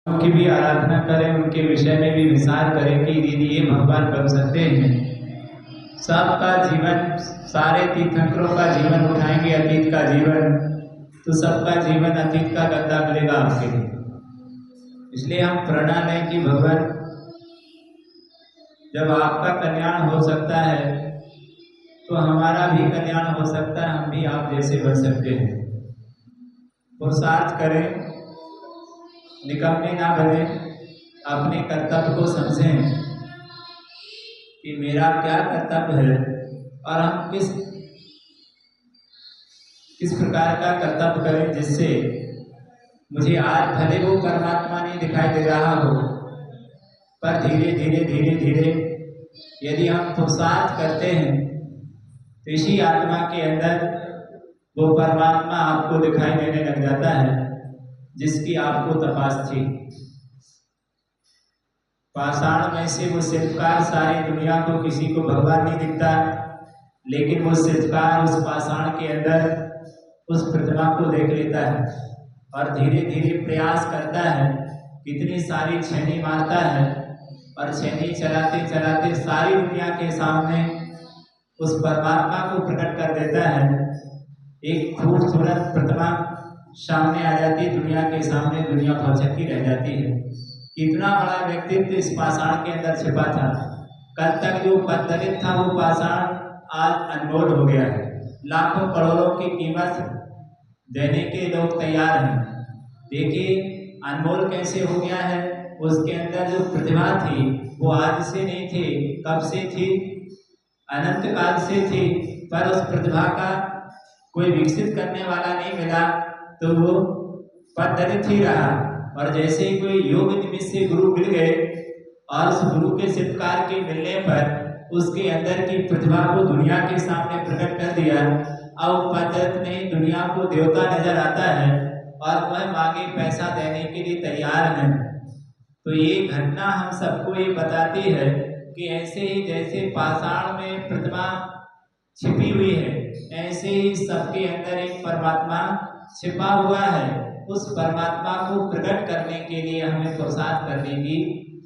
उनकी भी आराधना करें, उनके विषय में भी विचार करें कि दीदी ये भगवान बन सकते हैं। सबका जीवन, सारे तीर्थंकरों का जीवन उठाएंगे, अतीत का जीवन, तो सबका जीवन अतीत का गद्दा मिलेगा आपके लिए। इसलिए हम प्रण लें कि भगवान, जब आपका कल्याण हो सकता है तो हमारा भी कल्याण हो सकता है, हम भी आप जैसे बन सकते हैं। पुरुषार्थ करें, निकम्मे ना बने, अपने कर्तव्य को समझें कि मेरा क्या कर्तव्य है और हम किस प्रकार का कर्तव्य करें जिससे मुझे आज भले वो परमात्मा नहीं दिखाई दे रहा हो, पर धीरे धीरे धीरे धीरे यदि हम पुरुषार्थ करते हैं तो इसी आत्मा के अंदर वो परमात्मा आपको दिखाई देने लग जाता है जिसकी आपको तपास थी। पाषाण में से वो शिल्पकार सारी दुनिया को, किसी को भगवान नहीं दिखता, लेकिन वो शिल्पकार उस पाषाण के अंदर उस प्रतिमा को देख लेता है और धीरे धीरे प्रयास करता है, कितनी सारी छेनी मारता है और छेनी चलाते चलाते सारी दुनिया के सामने उस परमात्मा को प्रकट कर देता है। एक खूबसूरत प्रतिमा सामने आ जाती, दुनिया के सामने दुनिया भौचक्की रह जाती है। कितना बड़ा व्यक्तित्व इस पाषाण के अंदर छिपा था। कल तक जो पत्थरित था वो पाषाण आज अनमोल हो गया है। लाखों करोड़ों की कीमत देने के लोग तैयार हैं। देखिए अनमोल कैसे हो गया है। उसके अंदर जो प्रतिभा थी वो आज से नहीं थी, कब से थी? अनंत काल से थी, पर उस प्रतिभा का कोई विकसित करने वाला नहीं मिला तो वो पत्थरित ही रहा। और जैसे ही कोई योग निमित्त से गुरु मिल गए और उस गुरु के शिल्पकार के मिलने पर उसके अंदर की प्रतिभा को दुनिया के सामने प्रकट कर दिया। अब पत्थर नहीं, दुनिया को देवता नजर आता है और वह मांगे पैसा देने के लिए तैयार है। तो ये घटना हम सबको ये बताती है कि ऐसे ही जैसे पाषाण में प्रतिमा छिपी हुई है, ऐसे ही सबके अंदर एक परमात्मा छिपा हुआ है। उस परमात्मा को प्रकट करने के लिए हमें पुरुषार्थ करने की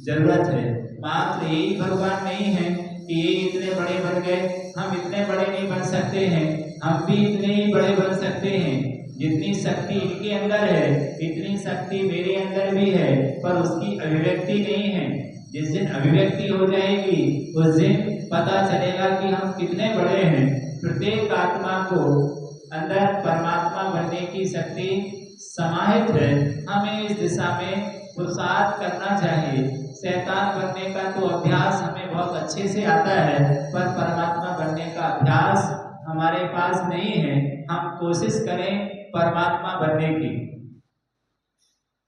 जरूरत है। मात्र यही भगवान नहीं है कि ये इतने बड़े बन गए, हम इतने बड़े नहीं बन सकते हैं, हम भी इतने ही बड़े बन सकते हैं। जितनी शक्ति इनके अंदर है इतनी शक्ति मेरे अंदर भी है, पर उसकी अभिव्यक्ति नहीं है। जिस दिन अभिव्यक्ति हो जाएगी उस दिन पता चलेगा कि हम कितने बड़े हैं। प्रत्येक आत्मा को अंदर परमात्मा बनने की शक्ति समाहित है। हमें इस दिशा में पुरुषार्थ करना चाहिए। शैतान बनने का तो अभ्यास हमें बहुत अच्छे से आता है, पर परमात्मा बनने का अभ्यास हमारे पास नहीं है। हम कोशिश करें परमात्मा बनने की।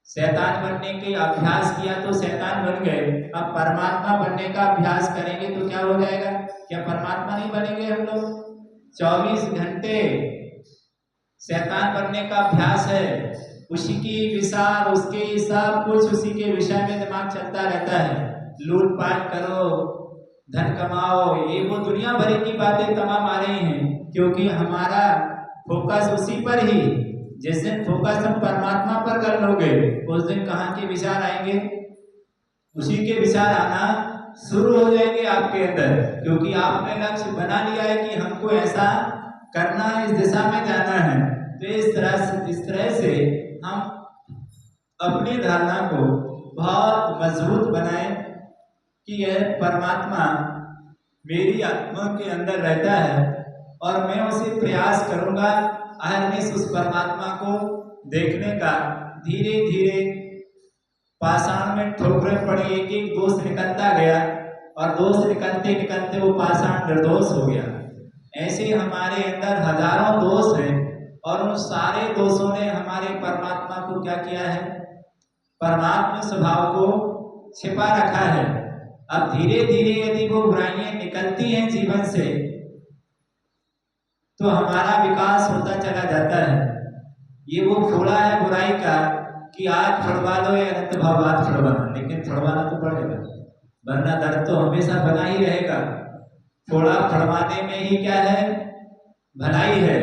शैतान बनने के अभ्यास किया तो शैतान बन गए, अब परमात्मा बनने का अभ्यास करेंगे तो क्या हो जाएगा? क्या परमात्मा नहीं बनेंगे हम लोग? 24 घंटे शैतान बनने का अभ्यास है, उसी की विचार, उसके सब कुछ उसी के विषय में दिमाग चलता रहता है। लूटपाट करो, धन कमाओ, ये वो दुनिया भर की बातें तमाम आ रही हैं, क्योंकि हमारा फोकस उसी पर ही। जिस दिन फोकस हम परमात्मा पर कर लोगे उस दिन कहाँ के विचार आएंगे? उसी के विचार आना शुरू हो जाएंगे आपके अंदर, क्योंकि आपने लक्ष्य बना लिया है कि हमको ऐसा करना, इस दिशा में जाना है। तो इस तरह से हम अपनी धारणा को बहुत मजबूत बनाएं कि यह परमात्मा मेरी आत्मा के अंदर रहता है और मैं उसे प्रयास करूंगा अहरनिश उस परमात्मा को देखने का। धीरे धीरे पाषाण में ठोकरें पड़ी, एक एक दोष निकलता गया और दोष निकलते निकलते वो पाषाण निर्दोष हो गया। ऐसे हमारे अंदर हजारों दोष हैं और उन सारे दोषों ने हमारे परमात्मा को क्या किया है? परमात्मा स्वभाव को छिपा रखा है। अब धीरे धीरे यदि वो बुराइयां निकलती हैं जीवन से तो हमारा विकास होता चला जाता है। ये वो फोड़ा है बुराई का कि आज छुड़वा लो या अनंत भाव बाद छुड़वाना, लेकिन छुड़वाना तो पड़ेगा, वरना दर्द तो हमेशा बना ही रहेगा। फोड़ा छुड़वाने में ही क्या है? भलाई है।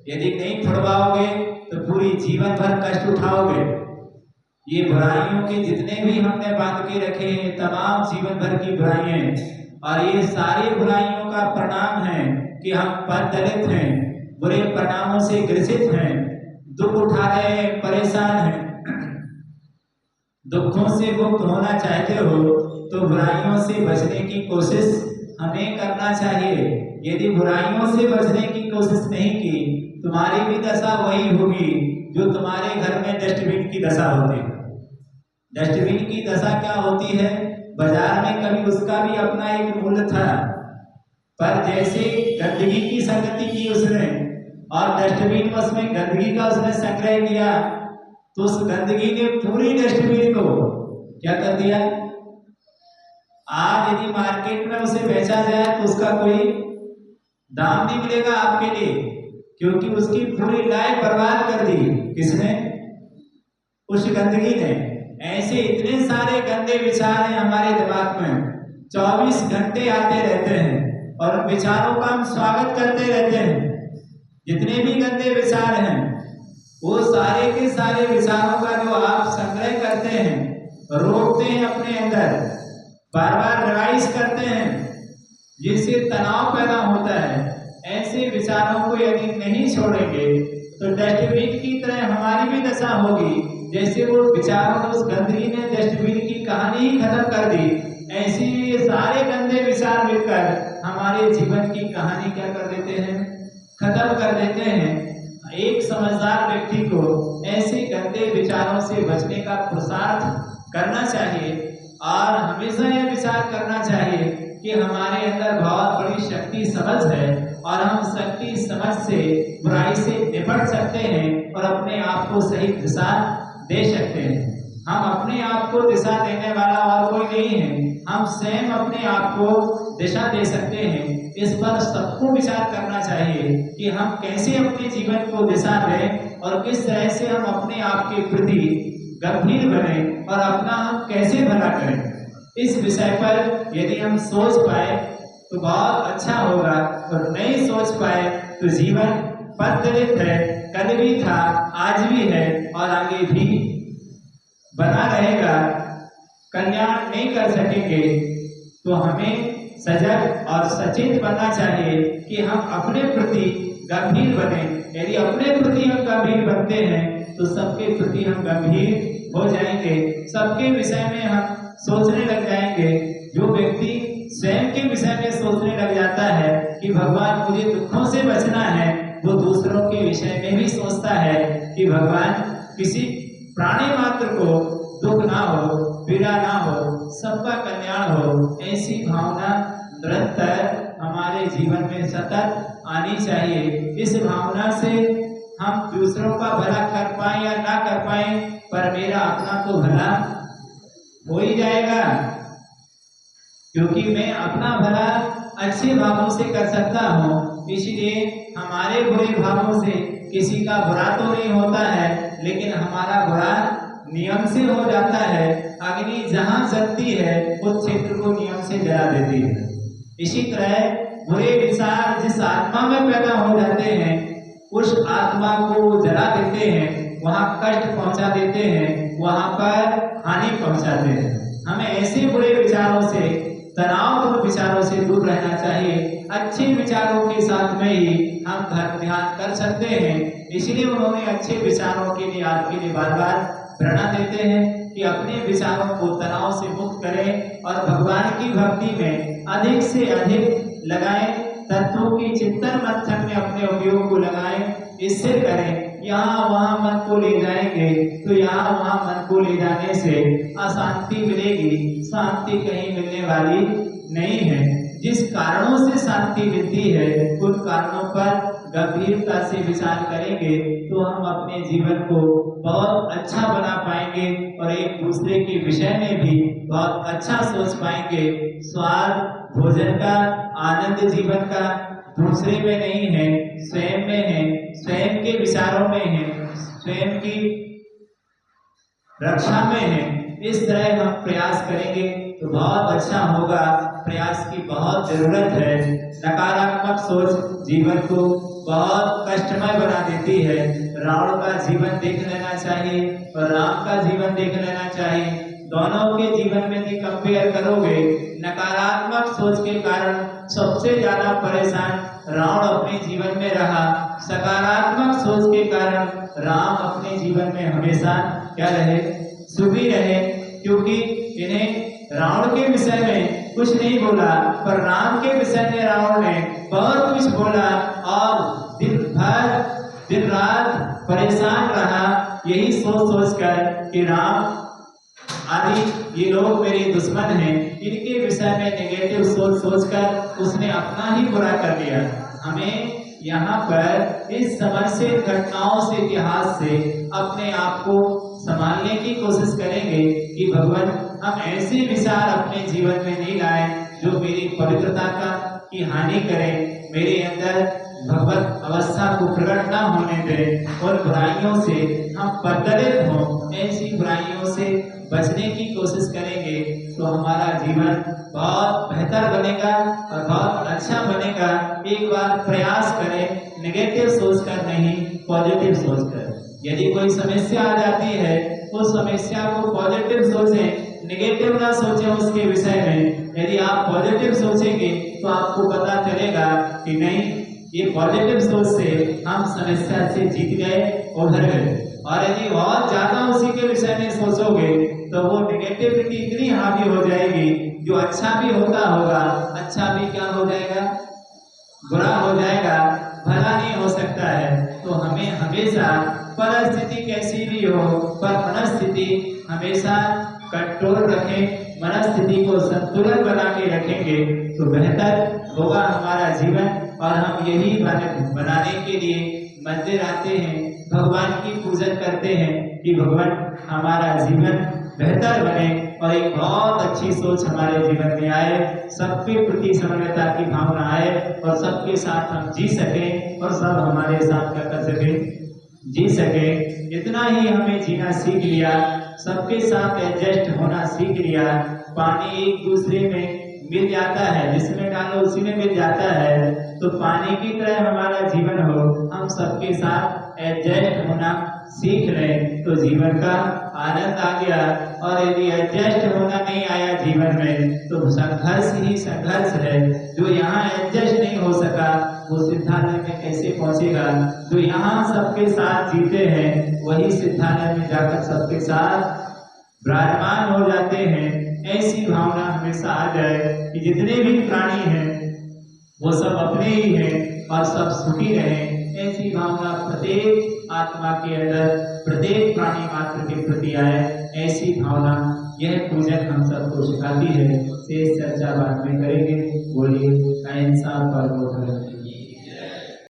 यदि नहीं छुड़वाओगे तो पूरी जीवन भर कष्ट उठाओगे। ये बुराइयों के जितने भी हमने बांध के रखे हैं, तमाम जीवन भर की बुराइयां, और ये सारी बुराइयों का परिणाम है कि हम पद-दलित हैं, बुरे परिणामों से ग्रसित हैं, दुख उठा रहे हैं, परेशान हैं। दुखों से मुक्त होना चाहते हो तो बुराइयों से बचने की कोशिश हमें करना चाहिए। यदि बुराइयों से बचने की कोशिश नहीं की, तुम्हारी भी दशा वही होगी जो तुम्हारे घर में डस्टबिन की दशा होती है। डस्टबिन की दशा क्या होती है? बाजार में कभी उसका भी अपना एक मूल्य था, पर जैसे गंदगी की संगति की उसने और डस्टबिन में उसमें गंदगी का उसने संग्रह किया, तो उस गंदगी ने पूरी डस्टबिन को क्या कर दिया? आज यदि मार्केट में उसे बेचा जाए तो उसका कोई दाम नहीं मिलेगा आपके लिए, क्योंकि उसकी पूरी लाइफ बर्बाद कर दी। किसने? उस गंदगी ने। ऐसे इतने सारे गंदे विचार हैं हमारे दिमाग में, 24 घंटे आते रहते हैं और उन विचारों का हम स्वागत करते रहते हैं। जितने भी गंदे विचार हैं, वो सारे के सारे विचारों का जो आप संग्रह करते हैं, रोकते हैं अपने अंदर, बार बार रिवाइज करते हैं, जिससे तनाव पैदा होता है। ऐसे विचारों को यदि नहीं छोड़ेंगे तो डस्टबिन की तरह हमारी भी दशा होगी। जैसे वो विचारों, उस गंदगी ने डस्टबिन की कहानी ही खत्म कर दी, ऐसे ये सारे गंदे विचार मिलकर हमारे जीवन की कहानी क्या कर देते हैं? खत्म कर देते हैं। एक समझदार व्यक्ति को ऐसे गंदे विचारों से बचने का पुरुषार्थ करना चाहिए और हमेशा यह विचार करना चाहिए कि हमारे अंदर बहुत बड़ी शक्ति समझ है और हम शक्ति समझ से बुराई से निपट सकते हैं और अपने आप को सही दिशा दे सकते हैं। हम अपने आप को दिशा देने वाला और कोई नहीं है, हम स्वयं अपने आप को दिशा दे सकते हैं। इस पर सबको विचार करना चाहिए कि हम कैसे अपने जीवन को दिशा दें और किस तरह से हम अपने आप के प्रति गंभीर बने और अपना हम कैसे भला करें। इस विषय पर यदि हम सोच पाए तो बहुत अच्छा होगा, और नहीं सोच पाए तो जीवन पद-दलित है, कल भी था, आज भी है और आगे भी बना रहेगा। कल्याण नहीं कर सकेंगे तो हमें सजग और सचेत बनना चाहिए कि हम अपने प्रति गंभीर बने। यदि अपने प्रति हम गंभीर बनते हैं तो सबके प्रति हम गंभीर हो जाएंगे, सबके विषय में हम सोचने लग जाएंगे। जो व्यक्ति स्वयं के विषय में सोचने लग जाता है कि भगवान मुझे दुखों से बचना है, वो दूसरों के विषय में भी सोचता है कि भगवान किसी प्राणी मात्र को दुख ना हो, पीड़ा ना हो, सबका कल्याण हो। ऐसी भावना निरंतर हमारे जीवन में सतत आनी चाहिए। इस भावना से हम दूसरों का भला कर पाए या ना कर पाए, पर मेरा अपना तो भला हो ही जाएगा, क्योंकि मैं अपना भला अच्छे भावों से कर सकता हूँ। इसलिए हमारे बुरे भावों से किसी का बुरा तो नहीं होता है, लेकिन हमारा बुरा नियम से हो जाता है। अग्नि जहाँ जलती है उस क्षेत्र को नियम से जला देती है। इसी तरह बुरे विचार जिस आत्मा में पैदा हो जाते हैं, उस आत्मा को जला देते हैं, वहाँ कष्ट पहुँचा देते हैं, वहाँ पर हानि पहुँचाते हैं। हमें ऐसे बुरे विचारों से, तनावपूर्ण विचारों से दूर रहना चाहिए। अच्छे विचारों के साथ में ही हम धर्म ध्यान कर सकते हैं। इसलिए उन्होंने अच्छे विचारों के लिए आपके लिए बार बार प्रेरणा देते हैं कि अपने विचारों को तनाव से मुक्त करें और भगवान की भक्ति में अधिक से अधिक लगाएं। तत्वों की चिंतन मंथन में अपने उपयोग को लगाएं। इससे करें, यहाँ वहाँ मन को ले जाएंगे तो यहाँ वहाँ मन को ले जाने से अशांति मिलेगी। शांति कहीं मिलने वाली नहीं है। जिस कारणों से शांति मिलती है उन कारणों पर गंभीरता से विचार करेंगे तो हम अपने जीवन को बहुत अच्छा बना पाएंगे और एक दूसरे के विषय में भी बहुत अच्छा सोच पाएंगे। स्वाद भोजन का, आनंद जीवन का दूसरे में नहीं है, स्वयं में है, स्वयं के विचारों में है, स्वयं की रक्षा में है। इस तरह हम प्रयास करेंगे तो बहुत अच्छा होगा। प्रयास की बहुत जरूरत है। नकारात्मक सोच जीवन को बहुत कष्टमय बना देती है। रावण का जीवन देख लेना चाहिए और राम का जीवन देख लेना चाहिए। दोनों के जीवन में यदि कंपेयर करोगे, नकारात्मक सोच के कारण सबसे ज्यादा परेशान रावण अपने जीवन में रहा, सकारात्मक सोच के कारण राम अपने जीवन में हमेशा क्या रहे, सुखी रहे। क्योंकि इन्हें रावण के विषय में कुछ नहीं बोला, पर राम के विषय में रावण ने बहुत कुछ बोला और दिन भर दिन रात परेशान रहा, यही सोच सोच कर कि राम आदि ये लोग मेरे दुश्मन हैं, इनके विषय में नेगेटिव सोच सोचकर उसने अपना ही बुरा कर लिया। हमें यहाँ पर इस समर्थित घटनाओं से, इतिहास से अपने आप को संभालने की कोशिश करेंगे कि भगवान हम ऐसे विचार अपने जीवन में नहीं लाए जो मेरी पवित्रता की हानि करें, मेरे अंदर भगवत अवस्था को प्रकट न होने दें और बुराइयों से हम प्रज्वलित हों। ऐसी बुराइयों से बचने की कोशिश करेंगे तो हमारा जीवन बहुत बेहतर बनेगा और बहुत अच्छा बनेगा। एक बार प्रयास करें, नेगेटिव सोचकर नहीं, पॉजिटिव सोचकर। यदि कोई समस्या आ जाती है उस समस्या को पॉजिटिव सोचें, नेगेटिव ना सोचें उसके विषय में। यदि आप पॉजिटिव सोचेंगे तो आपको पता चलेगा कि नहीं, ये पॉजिटिव सोच से हम समस्या से जीत गए, उभर गए। और यदि बहुत ज्यादा उसी के विषय में सोचोगे तो वो नेगेटिविटी इतनी हावी हो जाएगी, जो अच्छा भी होता होगा, अच्छा भी क्या हो जाएगा, बुरा हो जाएगा, भला नहीं हो सकता है। तो हमें हमेशा परिस्थिति कैसी भी हो, पर मनस्थिति हमेशा कंट्रोल रखें, मनस्थिति को संतुलन बना के रखेंगे तो बेहतर होगा हमारा जीवन। और हम यही बनाने के लिए मंदिर आते हैं, भगवान की पूजन करते हैं कि भगवान हमारा जीवन बेहतर बने और एक बहुत अच्छी सोच हमारे जीवन में आए, सबके प्रति समन्वयता की भावना आए और सबके साथ हम जी सकें और सब हमारे साथ क्या कर सके, जी सके। इतना ही हमें जीना सीख लिया, सबके साथ एडजस्ट होना सीख लिया। पानी एक दूसरे में मिल जाता है, जिसमें डालो उसी में मिल जाता है। तो पानी की तरह हमारा जीवन हो, हम सबके साथ एडजस्ट होना सीख लें तो जीवन का आनंद आ गया। और यदि एडजस्ट होना नहीं आया जीवन में तो संघर्ष ही संघर्ष है। जो यहाँ एडजस्ट नहीं हो सका वो सिद्धालय में कैसे पहुंचेगा। जो यहाँ सबके साथ जीते हैं वही सिद्धालय में जाकर सबके साथ विराजमान हो जाते हैं। ऐसी भावना हमेशा आ जाए कि जितने भी प्राणी हैं वो सब अपने ही हैं और सब सुखी रहें। ऐसी भावना प्रत्येक आत्मा के अंदर, प्रत्येक प्राणी मात्र के प्रति आए, ऐसी भावना यह पूजन हम सबको सिखाती है। शेष चर्चा बाद में करेंगे। बोलिए अहिंसा परमो धर्मः।